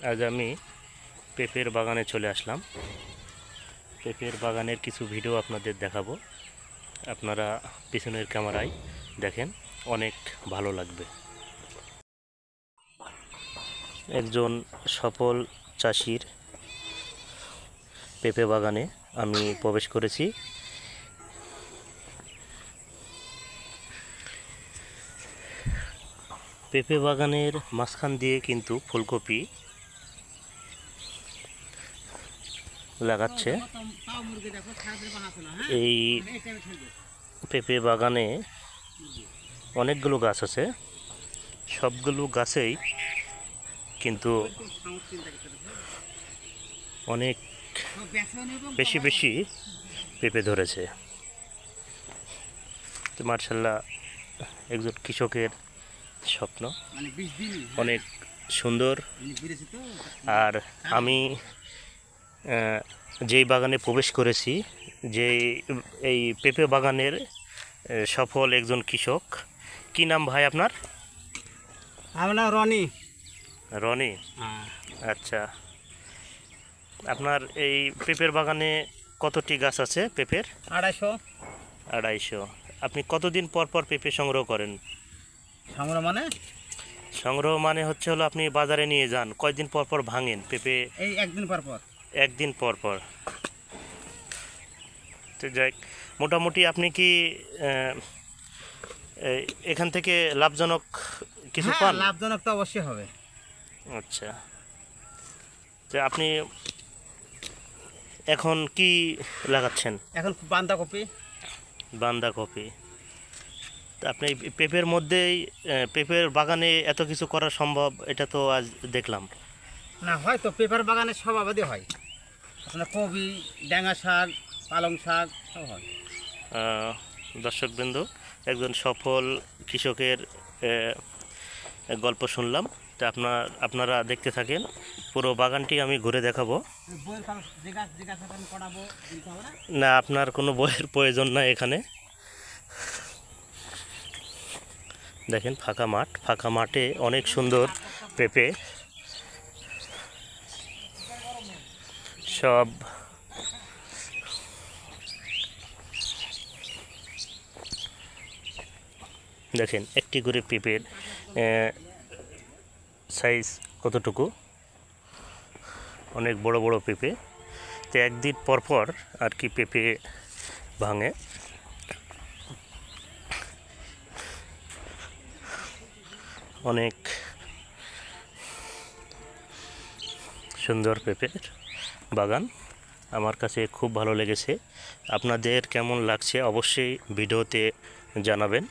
আজ আমি পেঁপের বাগানে চলে আসলাম। পেঁপের বাগানের কিছু ভিডিও আপনাদের দেখাবো। আপনারা পিছনের ক্যামেরায় দেখেন, অনেক ভালো লাগবে। একজন সফল চাষির পেঁপে বাগানে আমি প্রবেশ করেছি। পেঁপে বাগানের মাঝখান দিয়ে কিন্তু ফুলকপি লাগাচ্ছে। এই পেঁপে বাগানে অনেকগুলো গাছ আছে, সবগুলো গাছেই কিন্তু অনেক বেশি বেশি পেঁপে ধরেছে। তো মার্শাল্লাহ, একজন কৃষকের স্বপ্ন অনেক সুন্দর। আর আমি যেই বাগানে প্রবেশ করেছি, যে এই পেঁপে বাগানের সফল একজন কৃষক। কি নাম ভাই আপনার? আমার নাম রনি। রনি, আচ্ছা। আপনার এই পেঁপের বাগানে কতটি গাছ আছে পেঁপের? 250। আপনি কতদিন পর পর পেঁপে সংগ্রহ করেন? সংগ্রহ মানে হচ্ছে হলো আপনি বাজারে নিয়ে যান, কয়দিন পর পর ভাঙেন পেঁপে? এই একদিন পর পর। একদিন পর পর। তো যাই, মোটামুটি আপনি কি এখান থেকে লাভজনক কিছু পান? লাভজনক তো অবশ্যই হবে। আচ্ছা, তো আপনি এখন কি লাগাচ্ছেন? এখন বাঁধাকপি। বাঁধাকপি। তা আপনি পেঁপের মধ্যেই পেঁপের বাগানে এত কিছু করা সম্ভব, এটা তো আজ দেখলাম না। হয়তো পেঁপের বাগানে সব আবাদই হয়, আপনার কপি, ড্যাঙা শাক, পালং শাক সব হয়। দর্শকবৃন্দ, একজন সফল কৃষকের গল্প শুনলাম। তা আপনারা দেখতে থাকেন, পুরো বাগানটি আমি ঘুরে দেখাবো। না, আপনার কোনো বইয়ের প্রয়োজন নাই। এখানে দেখেন ফাঁকা মাঠ, ফাঁকা মাঠে অনেক সুন্দর পেঁপে সব। দেখেন একটি করে পেঁপের সাইজ কতটুকু, অনেক বড় বড় পেঁপে। তো একদিন পর পর আর কি পেঁপে ভাঙে। অনেক সুন্দর পেঁপের বাগান, আমার কাছে খুব ভালো লেগেছে। আপনাদের কেমন লাগছে অবশ্যই ভিডিওতে জানাবেন।